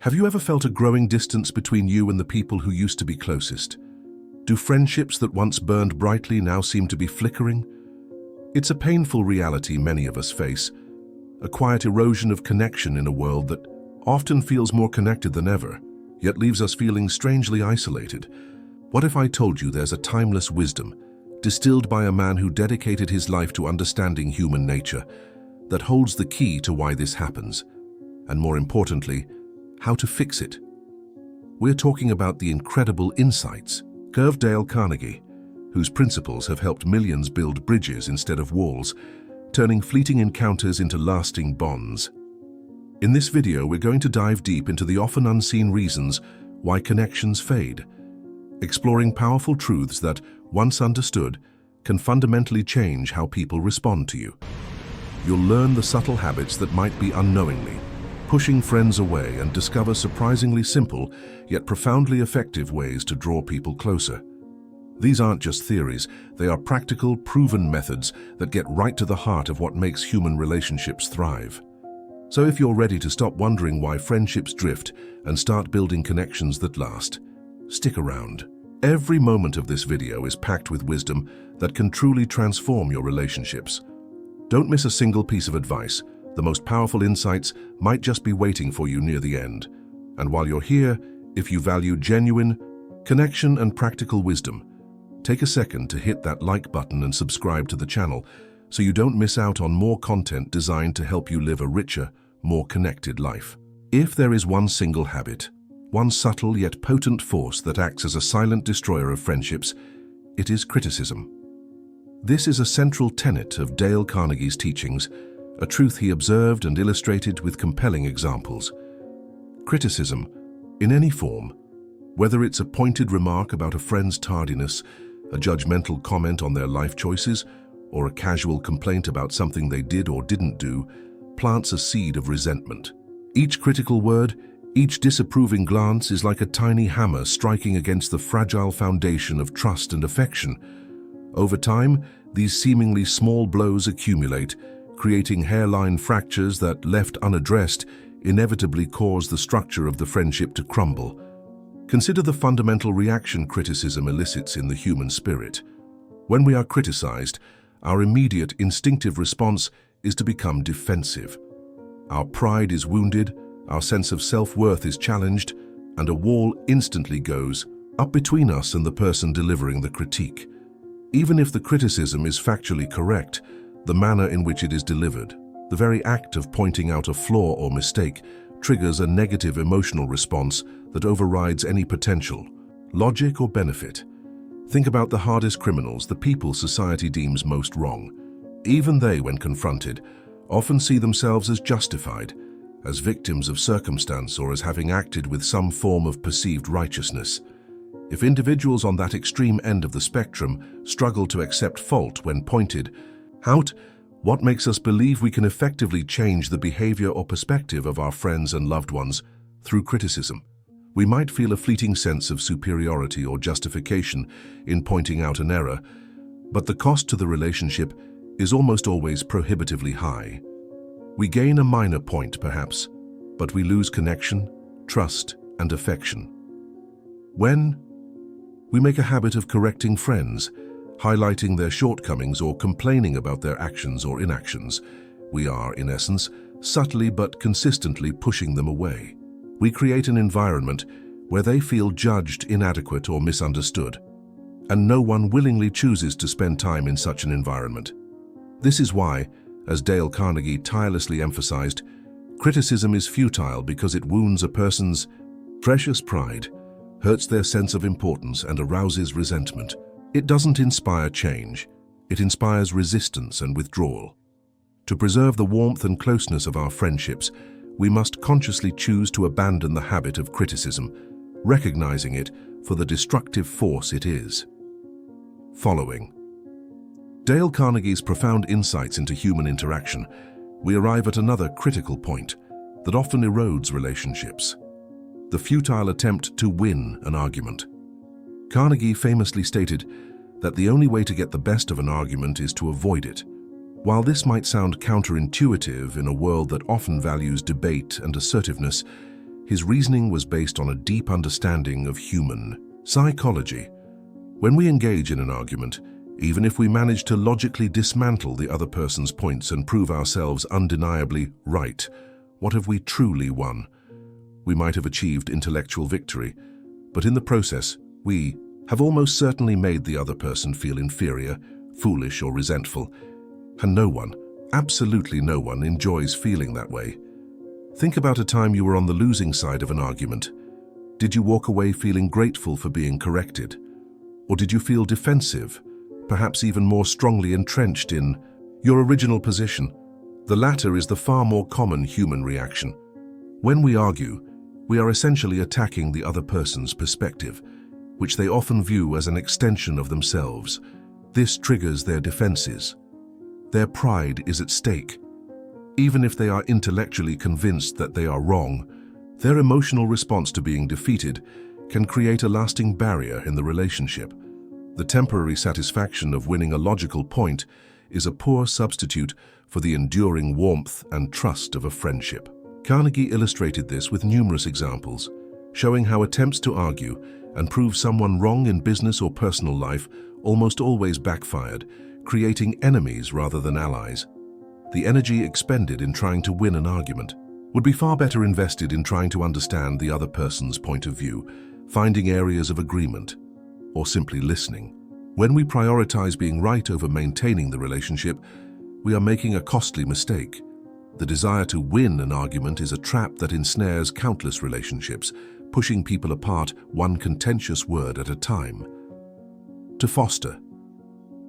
Have you ever felt a growing distance between you and the people who used to be closest? Do friendships that once burned brightly now seem to be flickering? It's a painful reality many of us face, a quiet erosion of connection in a world that often feels more connected than ever, yet leaves us feeling strangely isolated. What if I told you there's a timeless wisdom, distilled by a man who dedicated his life to understanding human nature, that holds the key to why this happens, and more importantly, how to fix it? We're talking about the incredible insights of Dale Carnegie, whose principles have helped millions build bridges instead of walls, turning fleeting encounters into lasting bonds. In this video, we're going to dive deep into the often unseen reasons why connections fade, exploring powerful truths that, once understood, can fundamentally change how people respond to you. You'll learn the subtle habits that might be unknowingly pushing friends away and discover surprisingly simple, yet profoundly effective ways to draw people closer. These aren't just theories, they are practical, proven methods that get right to the heart of what makes human relationships thrive. So if you're ready to stop wondering why friendships drift and start building connections that last, stick around. Every moment of this video is packed with wisdom that can truly transform your relationships. Don't miss a single piece of advice. The most powerful insights might just be waiting for you near the end. And while you're here, if you value genuine connection and practical wisdom, take a second to hit that like button and subscribe to the channel so you don't miss out on more content designed to help you live a richer, more connected life. If there is one single habit, one subtle yet potent force that acts as a silent destroyer of friendships, it is criticism. This is a central tenet of Dale Carnegie's teachings, a truth he observed and illustrated with compelling examples. Criticism, in any form, whether it's a pointed remark about a friend's tardiness, a judgmental comment on their life choices, or a casual complaint about something they did or didn't do, plants a seed of resentment. Each critical word, each disapproving glance is like a tiny hammer striking against the fragile foundation of trust and affection. Over time, these seemingly small blows accumulate, creating hairline fractures that, left unaddressed, inevitably cause the structure of the friendship to crumble. Consider the fundamental reaction criticism elicits in the human spirit. When we are criticized, our immediate instinctive response is to become defensive. Our pride is wounded, our sense of self-worth is challenged, and a wall instantly goes up between us and the person delivering the critique. Even if the criticism is factually correct, the manner in which it is delivered, the very act of pointing out a flaw or mistake, triggers a negative emotional response that overrides any potential logic or benefit. Think about the hardest criminals, the people society deems most wrong. Even they, when confronted, often see themselves as justified, as victims of circumstance, or as having acted with some form of perceived righteousness. If individuals on that extreme end of the spectrum struggle to accept fault when pointed out, what makes us believe we can effectively change the behavior or perspective of our friends and loved ones through criticism? We might feel a fleeting sense of superiority or justification in pointing out an error, but the cost to the relationship is almost always prohibitively high. We gain a minor point, perhaps, but we lose connection, trust, and affection. When we make a habit of correcting friends, highlighting their shortcomings or complaining about their actions or inactions, we are, in essence, subtly but consistently pushing them away. We create an environment where they feel judged, inadequate, or misunderstood, and no one willingly chooses to spend time in such an environment. This is why, as Dale Carnegie tirelessly emphasized, criticism is futile because it wounds a person's precious pride, hurts their sense of importance, and arouses resentment. It doesn't inspire change, it inspires resistance and withdrawal. To preserve the warmth and closeness of our friendships, we must consciously choose to abandon the habit of criticism, recognizing it for the destructive force it is. Following Dale Carnegie's profound insights into human interaction, we arrive at another critical point that often erodes relationships: the futile attempt to win an argument. Carnegie famously stated that the only way to get the best of an argument is to avoid it. While this might sound counterintuitive in a world that often values debate and assertiveness, His reasoning was based on a deep understanding of human psychology. When we engage in an argument, even if we manage to logically dismantle the other person's points and prove ourselves undeniably right, what have we truly won? We might have achieved intellectual victory, but in the process, we have almost certainly made the other person feel inferior, foolish, or resentful. And no one, absolutely no one, enjoys feeling that way. Think about a time you were on the losing side of an argument. Did you walk away feeling grateful for being corrected? Or did you feel defensive, perhaps even more strongly entrenched in your original position? The latter is the far more common human reaction. When we argue, we are essentially attacking the other person's perspective, which they often view as an extension of themselves. This triggers their defenses. Their pride is at stake. Even if they are intellectually convinced that they are wrong, their emotional response to being defeated can create a lasting barrier in the relationship. The temporary satisfaction of winning a logical point is a poor substitute for the enduring warmth and trust of a friendship. Carnegie illustrated this with numerous examples, showing how attempts to argue and prove someone wrong in business or personal life almost always backfired, creating enemies rather than allies. The energy expended in trying to win an argument would be far better invested in trying to understand the other person's point of view, finding areas of agreement, or simply listening. When we prioritize being right over maintaining the relationship, we are making a costly mistake. The desire to win an argument is a trap that ensnares countless relationships, pushing people apart one contentious word at a time. To foster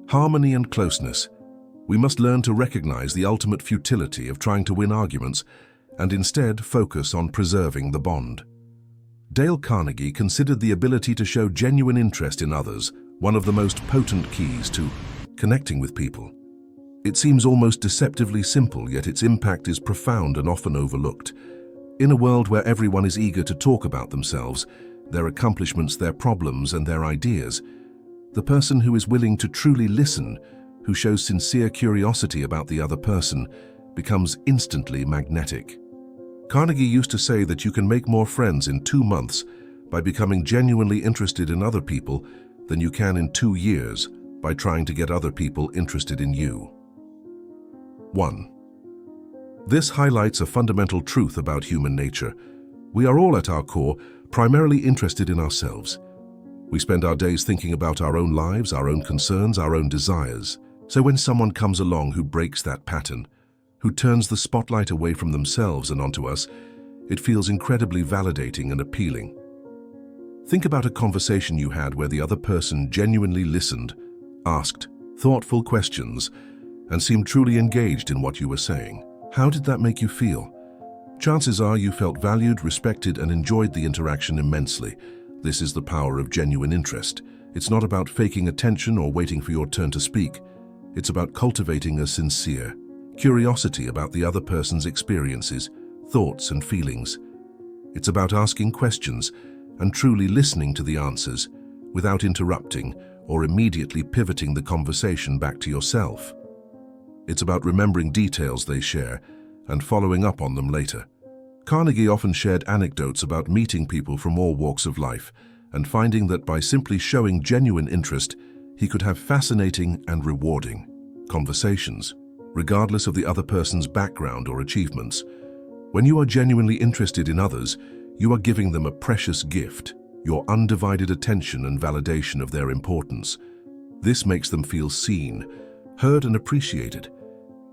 harmony and closeness, we must learn to recognize the ultimate futility of trying to win arguments and instead focus on preserving the bond. Dale Carnegie considered the ability to show genuine interest in others one of the most potent keys to connecting with people. It seems almost deceptively simple, yet its impact is profound and often overlooked. In a world where everyone is eager to talk about themselves, their accomplishments, their problems, and their ideas, the person who is willing to truly listen, who shows sincere curiosity about the other person, becomes instantly magnetic. Carnegie used to say that you can make more friends in 2 months by becoming genuinely interested in other people than you can in 2 years by trying to get other people interested in you. 1. This highlights a fundamental truth about human nature. We are all at our core primarily interested in ourselves. We spend our days thinking about our own lives, our own concerns, our own desires. So when someone comes along who breaks that pattern, who turns the spotlight away from themselves and onto us, it feels incredibly validating and appealing. Think about a conversation you had where the other person genuinely listened, asked thoughtful questions, and seemed truly engaged in what you were saying. How did that make you feel? Chances are you felt valued, respected, and enjoyed the interaction immensely. This is the power of genuine interest. It's not about faking attention or waiting for your turn to speak. It's about cultivating a sincere curiosity about the other person's experiences, thoughts, and feelings. It's about asking questions and truly listening to the answers without interrupting or immediately pivoting the conversation back to yourself. It's about remembering details they share and following up on them later. Carnegie often shared anecdotes about meeting people from all walks of life and finding that by simply showing genuine interest, he could have fascinating and rewarding conversations, regardless of the other person's background or achievements. When you are genuinely interested in others, you are giving them a precious gift, your undivided attention and validation of their importance. This makes them feel seen, heard, and appreciated.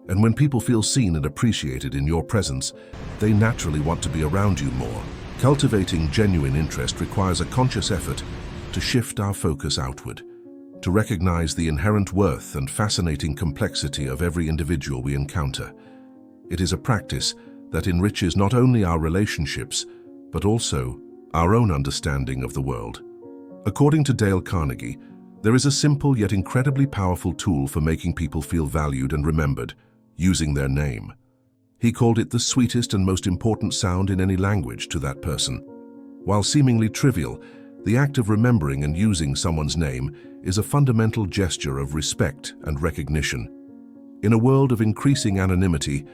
And when people feel seen and appreciated in your presence, they naturally want to be around you more. Cultivating genuine interest requires a conscious effort to shift our focus outward, to recognize the inherent worth and fascinating complexity of every individual we encounter. It is a practice that enriches not only our relationships, but also our own understanding of the world. According to Dale Carnegie, there is a simple yet incredibly powerful tool for making people feel valued and remembered: using their name. He called it the sweetest and most important sound in any language to that person. While seemingly trivial, the act of remembering and using someone's name is a fundamental gesture of respect and recognition. In a world of increasing anonymity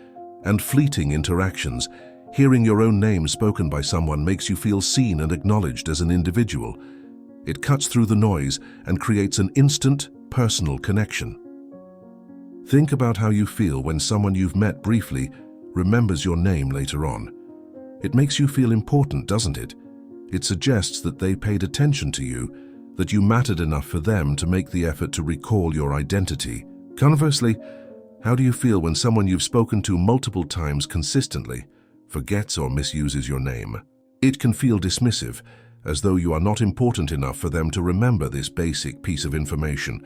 and fleeting interactions, Hearing your own name spoken by someone makes you feel seen and acknowledged as an individual. It cuts through the noise and creates an instant, personal connection. Think about how you feel when someone you've met briefly remembers your name later on. It makes you feel important, doesn't it? It suggests that they paid attention to you, that you mattered enough for them to make the effort to recall your identity. Conversely, how do you feel when someone you've spoken to multiple times consistently forgets or misuses your name? It can feel dismissive, as though you are not important enough for them to remember this basic piece of information.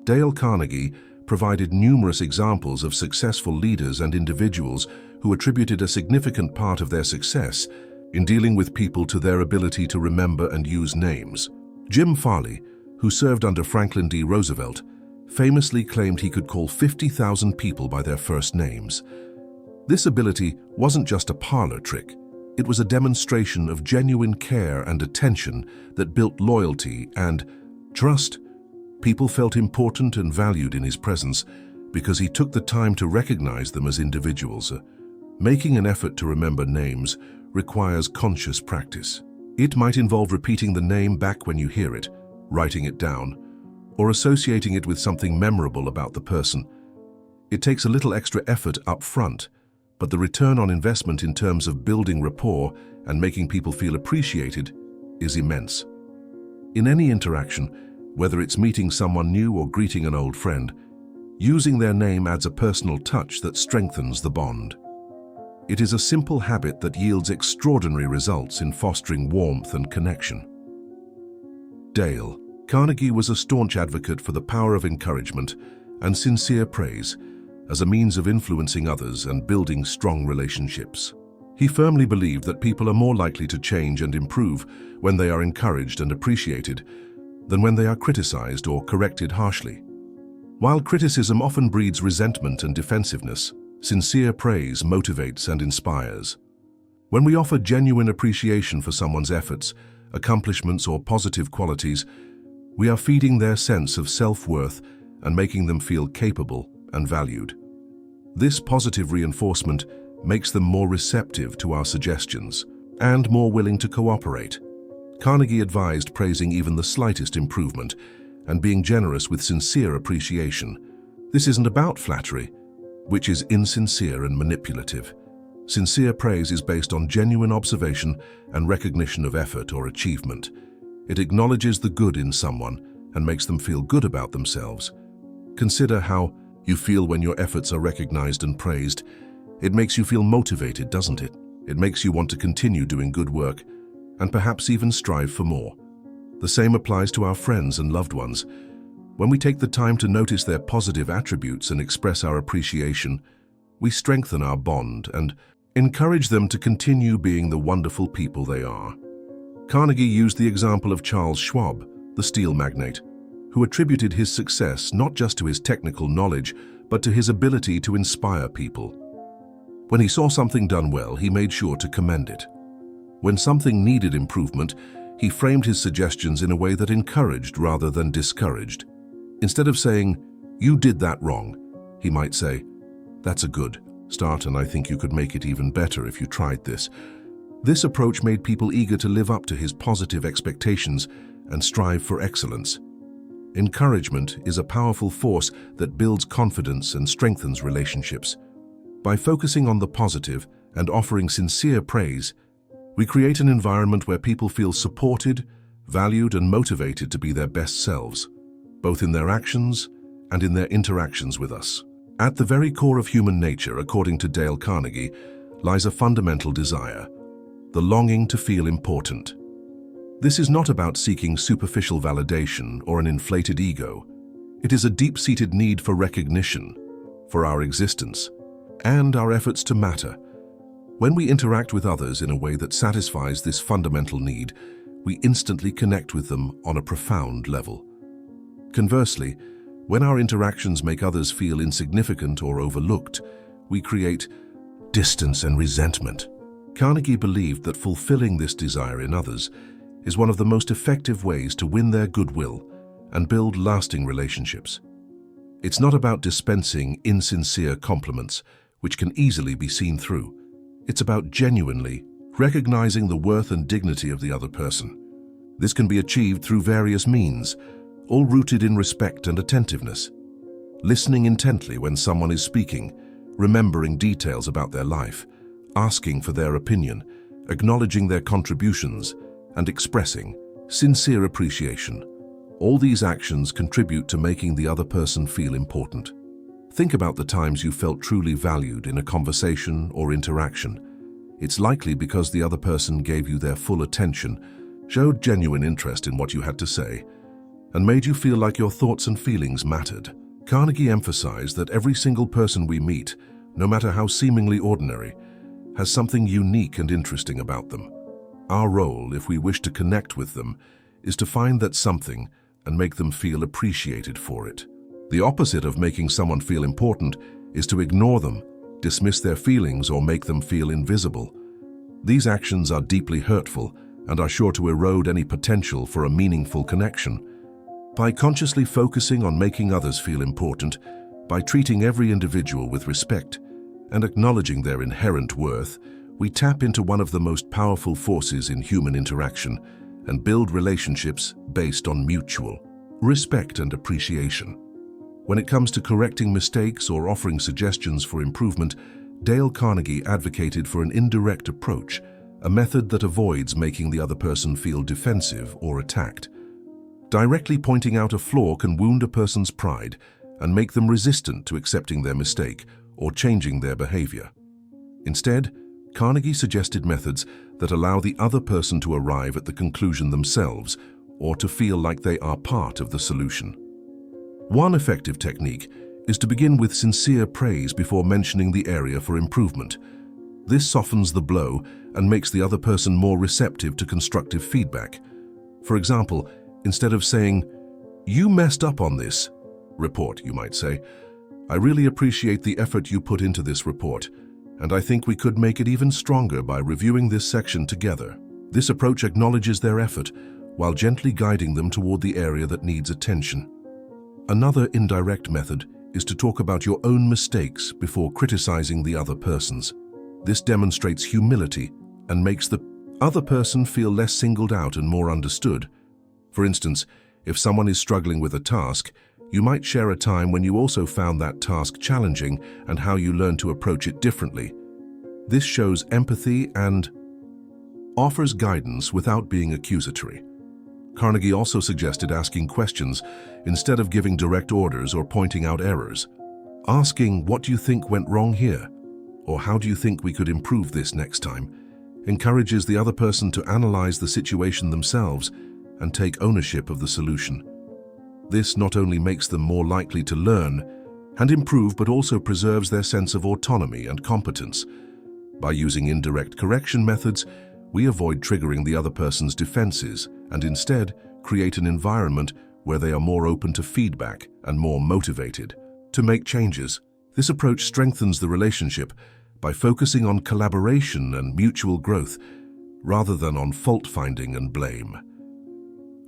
Dale Carnegie provided numerous examples of successful leaders and individuals who attributed a significant part of their success in dealing with people to their ability to remember and use names. Jim Farley, who served under Franklin D. Roosevelt, famously claimed he could call 50,000 people by their first names. This ability wasn't just a parlor trick. It was a demonstration of genuine care and attention that built loyalty and trust. People felt important and valued in his presence because he took the time to recognize them as individuals. Making an effort to remember names requires conscious practice. It might involve repeating the name back when you hear it, writing it down, or associating it with something memorable about the person. It takes a little extra effort up front, but the return on investment in terms of building rapport and making people feel appreciated is immense. In any interaction, whether it's meeting someone new or greeting an old friend, using their name adds a personal touch that strengthens the bond. It is a simple habit that yields extraordinary results in fostering warmth and connection. Dale Carnegie was a staunch advocate for the power of encouragement and sincere praise as a means of influencing others and building strong relationships. He firmly believed that people are more likely to change and improve when they are encouraged and appreciated than when they are criticized or corrected harshly. While criticism often breeds resentment and defensiveness, sincere praise motivates and inspires. When we offer genuine appreciation for someone's efforts, accomplishments, or positive qualities, we are feeding their sense of self-worth and making them feel capable and valued. This positive reinforcement makes them more receptive to our suggestions and more willing to cooperate. Carnegie advised praising even the slightest improvement and being generous with sincere appreciation. This isn't about flattery, which is insincere and manipulative. Sincere praise is based on genuine observation and recognition of effort or achievement. It acknowledges the good in someone and makes them feel good about themselves. Consider how you feel when your efforts are recognized and praised. It makes you feel motivated, doesn't it? It makes you want to continue doing good work and perhaps even strive for more. The same applies to our friends and loved ones. When we take the time to notice their positive attributes and express our appreciation, we strengthen our bond and encourage them to continue being the wonderful people they are. Carnegie used the example of Charles Schwab, the steel magnate, who attributed his success not just to his technical knowledge, but to his ability to inspire people. When he saw something done well, he made sure to commend it. When something needed improvement, he framed his suggestions in a way that encouraged rather than discouraged. Instead of saying, "You did that wrong," he might say, "That's a good start, and I think you could make it even better if you tried this." This approach made people eager to live up to his positive expectations and strive for excellence. Encouragement is a powerful force that builds confidence and strengthens relationships. By focusing on the positive and offering sincere praise, we create an environment where people feel supported, valued, and motivated to be their best selves, both in their actions and in their interactions with us. At the very core of human nature, according to Dale Carnegie, lies a fundamental desire: the longing to feel important. This is not about seeking superficial validation or an inflated ego. It is a deep-seated need for recognition, for our existence, and our efforts to matter. When we interact with others in a way that satisfies this fundamental need, we instantly connect with them on a profound level. Conversely, when our interactions make others feel insignificant or overlooked, we create distance and resentment. Carnegie believed that fulfilling this desire in others is one of the most effective ways to win their goodwill and build lasting relationships. It's not about dispensing insincere compliments, which can easily be seen through. It's about genuinely recognizing the worth and dignity of the other person. This can be achieved through various means, all rooted in respect and attentiveness. Listening intently when someone is speaking, remembering details about their life, asking for their opinion, acknowledging their contributions, and expressing sincere appreciation. All these actions contribute to making the other person feel important. Think about the times you felt truly valued in a conversation or interaction. It's likely because the other person gave you their full attention, showed genuine interest in what you had to say, and made you feel like your thoughts and feelings mattered. Carnegie emphasized that every single person we meet, no matter how seemingly ordinary, has something unique and interesting about them. Our role, if we wish to connect with them, is to find that something and make them feel appreciated for it. The opposite of making someone feel important is to ignore them, dismiss their feelings, or make them feel invisible. These actions are deeply hurtful and are sure to erode any potential for a meaningful connection. By consciously focusing on making others feel important, by treating every individual with respect and acknowledging their inherent worth, we tap into one of the most powerful forces in human interaction and build relationships based on mutual respect and appreciation. When it comes to correcting mistakes or offering suggestions for improvement, Dale Carnegie advocated for an indirect approach, a method that avoids making the other person feel defensive or attacked. Directly pointing out a flaw can wound a person's pride and make them resistant to accepting their mistake or changing their behavior. Instead, Carnegie suggested methods that allow the other person to arrive at the conclusion themselves or to feel like they are part of the solution. One effective technique is to begin with sincere praise before mentioning the area for improvement. This softens the blow and makes the other person more receptive to constructive feedback. For example, instead of saying, "You messed up on this report," you might say, "I really appreciate the effort you put into this report, and I think we could make it even stronger by reviewing this section together." This approach acknowledges their effort while gently guiding them toward the area that needs attention. Another indirect method is to talk about your own mistakes before criticizing the other person's. This demonstrates humility and makes the other person feel less singled out and more understood. For instance, if someone is struggling with a task, you might share a time when you also found that task challenging and how you learned to approach it differently. This shows empathy and offers guidance without being accusatory. Carnegie also suggested asking questions instead of giving direct orders or pointing out errors. Asking, "What do you think went wrong here?" or "How do you think we could improve this next time?" encourages the other person to analyze the situation themselves and take ownership of the solution. This not only makes them more likely to learn and improve, but also preserves their sense of autonomy and competence. By using indirect correction methods, we avoid triggering the other person's defenses and instead create an environment where they are more open to feedback and more motivated to make changes. This approach strengthens the relationship by focusing on collaboration and mutual growth rather than on fault-finding and blame.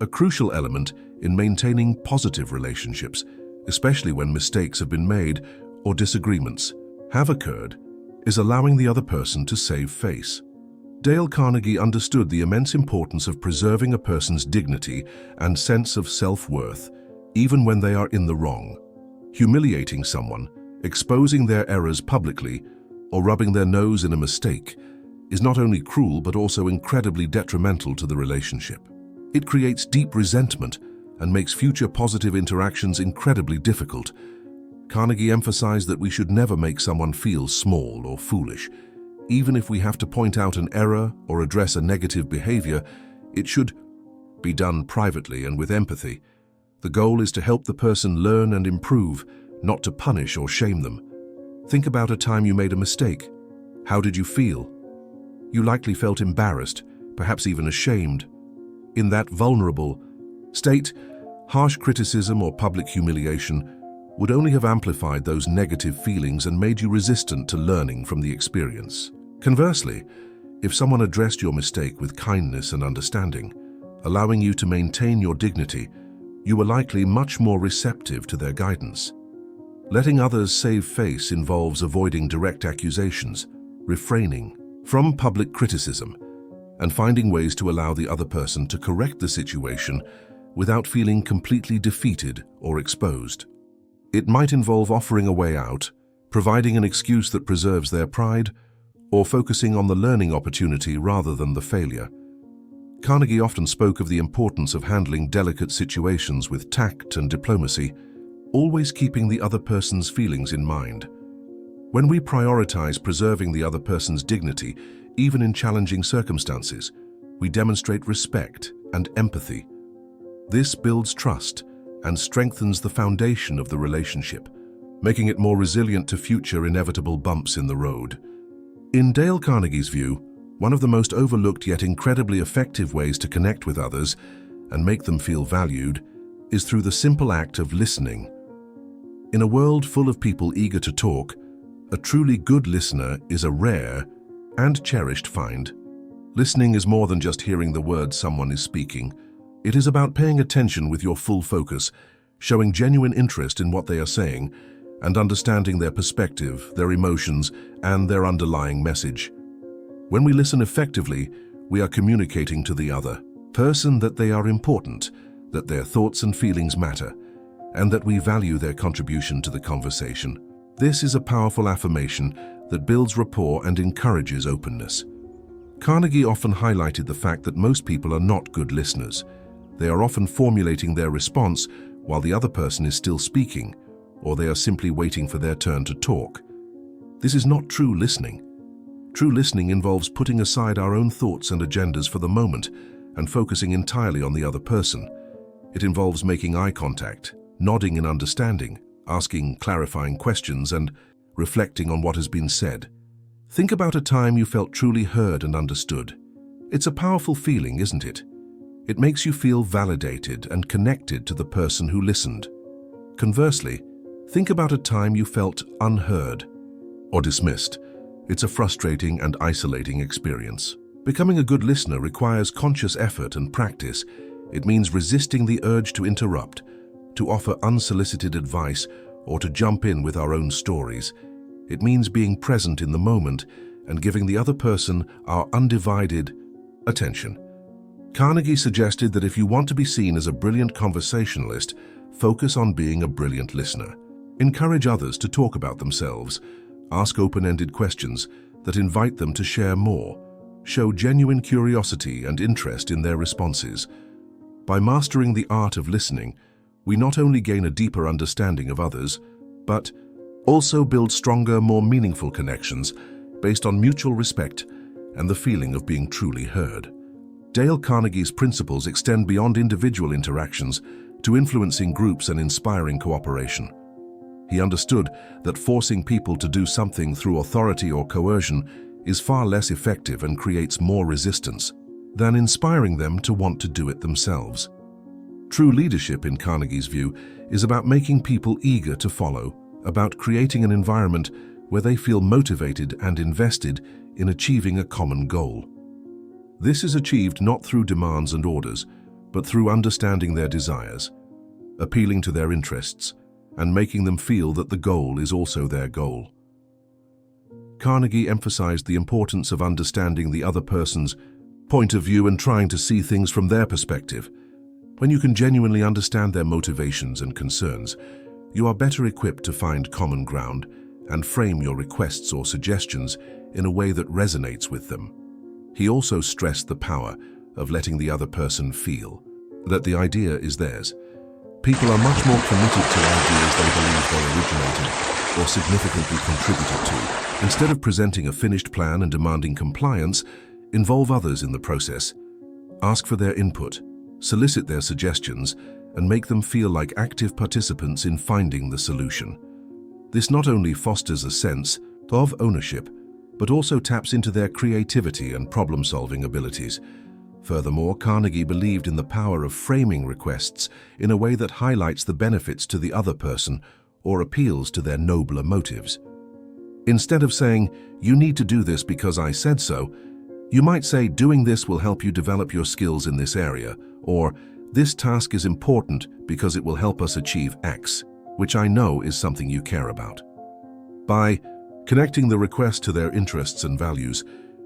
A crucial element in maintaining positive relationships, especially when mistakes have been made or disagreements have occurred, is allowing the other person to save face. Dale Carnegie understood the immense importance of preserving a person's dignity and sense of self-worth, even when they are in the wrong. Humiliating someone, exposing their errors publicly, or rubbing their nose in a mistake is not only cruel but also incredibly detrimental to the relationship. It creates deep resentment and makes future positive interactions incredibly difficult. Carnegie emphasized that we should never make someone feel small or foolish. Even if we have to point out an error or address a negative behavior, it should be done privately and with empathy. The goal is to help the person learn and improve, not to punish or shame them. Think about a time you made a mistake. How did you feel? You likely felt embarrassed, perhaps even ashamed. In that vulnerable state, harsh criticism or public humiliation would only have amplified those negative feelings and made you resistant to learning from the experience. Conversely, if someone addressed your mistake with kindness and understanding, allowing you to maintain your dignity, you were likely much more receptive to their guidance. Letting others save face involves avoiding direct accusations, refraining from public criticism, and finding ways to allow the other person to correct the situation without feeling completely defeated or exposed. It might involve offering a way out, providing an excuse that preserves their pride, or focusing on the learning opportunity rather than the failure. Carnegie often spoke of the importance of handling delicate situations with tact and diplomacy, always keeping the other person's feelings in mind. When we prioritize preserving the other person's dignity, even in challenging circumstances, we demonstrate respect and empathy. This builds trust and strengthens the foundation of the relationship, making it more resilient to future inevitable bumps in the road. In Dale Carnegie's view, one of the most overlooked yet incredibly effective ways to connect with others and make them feel valued is through the simple act of listening. In a world full of people eager to talk, a truly good listener is a rare and cherished find. Listening is more than just hearing the words someone is speaking. It is about paying attention with your full focus, showing genuine interest in what they are saying, and understanding their perspective, their emotions, and their underlying message. When we listen effectively, we are communicating to the other person that they are important, that their thoughts and feelings matter, and that we value their contribution to the conversation. This is a powerful affirmation that builds rapport and encourages openness. Carnegie often highlighted the fact that most people are not good listeners. They are often formulating their response while the other person is still speaking, or they are simply waiting for their turn to talk. This is not true listening. True listening involves putting aside our own thoughts and agendas for the moment and focusing entirely on the other person. It involves making eye contact, nodding in understanding, asking clarifying questions, and reflecting on what has been said. Think about a time you felt truly heard and understood. It's a powerful feeling, isn't it? It makes you feel validated and connected to the person who listened. Conversely, think about a time you felt unheard or dismissed. It's a frustrating and isolating experience. Becoming a good listener requires conscious effort and practice. It means resisting the urge to interrupt, to offer unsolicited advice, or to jump in with our own stories. It means being present in the moment and giving the other person our undivided attention. Carnegie suggested that if you want to be seen as a brilliant conversationalist, focus on being a brilliant listener. Encourage others to talk about themselves. Ask open-ended questions that invite them to share more. Show genuine curiosity and interest in their responses. By mastering the art of listening, we not only gain a deeper understanding of others, but also build stronger, more meaningful connections based on mutual respect and the feeling of being truly heard. Dale Carnegie's principles extend beyond individual interactions to influencing groups and inspiring cooperation. He understood that forcing people to do something through authority or coercion is far less effective and creates more resistance than inspiring them to want to do it themselves. True leadership, in Carnegie's view, is about making people eager to follow, about creating an environment where they feel motivated and invested in achieving a common goal. This is achieved not through demands and orders, but through understanding their desires, appealing to their interests, and making them feel that the goal is also their goal. Carnegie emphasized the importance of understanding the other person's point of view and trying to see things from their perspective. When you can genuinely understand their motivations and concerns, you are better equipped to find common ground and frame your requests or suggestions in a way that resonates with them. He also stressed the power of letting the other person feel that the idea is theirs. People are much more committed to ideas they believe they originated or significantly contributed to. Instead of presenting a finished plan and demanding compliance, involve others in the process. Ask for their input, solicit their suggestions, and make them feel like active participants in finding the solution. This not only fosters a sense of ownership, but also taps into their creativity and problem-solving abilities. Furthermore, Carnegie believed in the power of framing requests in a way that highlights the benefits to the other person or appeals to their nobler motives. Instead of saying, "You need to do this because I said so," you might say, "Doing this will help you develop your skills in this area," or "This task is important because it will help us achieve X, which I know is something you care about." By connecting the request to their interests and values,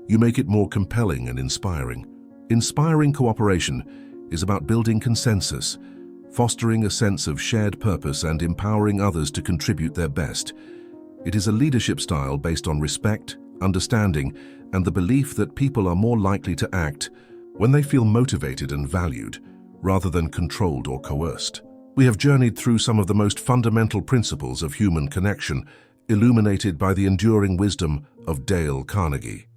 You make it more compelling and inspiring. Inspiring cooperation is about building consensus, fostering a sense of shared purpose and empowering others to contribute their best. It is a leadership style based on respect, understanding, and the belief that people are more likely to act when they feel motivated and valued, rather than controlled or coerced. We have journeyed through some of the most fundamental principles of human connection, illuminated by the enduring wisdom of Dale Carnegie.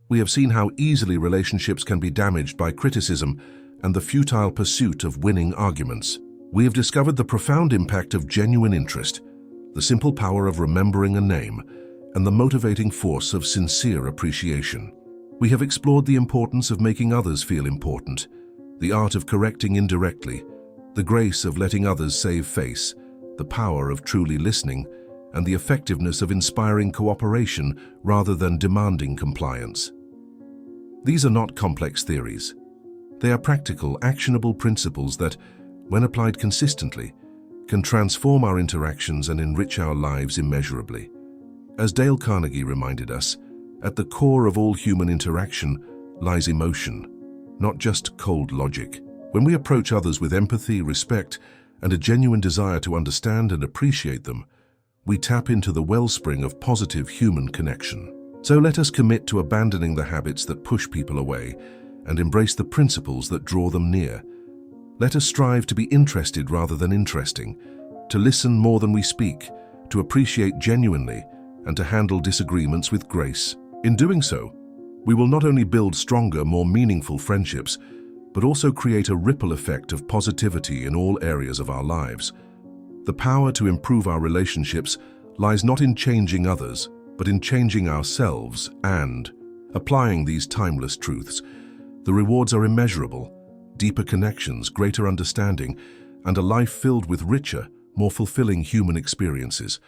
We have seen how easily relationships can be damaged by criticism and the futile pursuit of winning arguments. We have discovered the profound impact of genuine interest, the simple power of remembering a name, and the motivating force of sincere appreciation. We have explored the importance of making others feel important, the art of correcting indirectly, the grace of letting others save face, the power of truly listening, and the effectiveness of inspiring cooperation rather than demanding compliance. These are not complex theories. They are practical, actionable principles that, when applied consistently, can transform our interactions and enrich our lives immeasurably. As Dale Carnegie reminded us, at the core of all human interaction lies emotion, not just cold logic. When we approach others with empathy, respect, and a genuine desire to understand and appreciate them, we tap into the wellspring of positive human connection. So let us commit to abandoning the habits that push people away and embrace the principles that draw them near. Let us strive to be interested rather than interesting, to listen more than we speak, to appreciate genuinely, and to handle disagreements with grace. In doing so, we will not only build stronger, more meaningful friendships, but also create a ripple effect of positivity in all areas of our lives. The power to improve our relationships lies not in changing others, but in changing ourselves and applying these timeless truths. The rewards are immeasurable: deeper connections, greater understanding, and a life filled with richer, more fulfilling human experiences.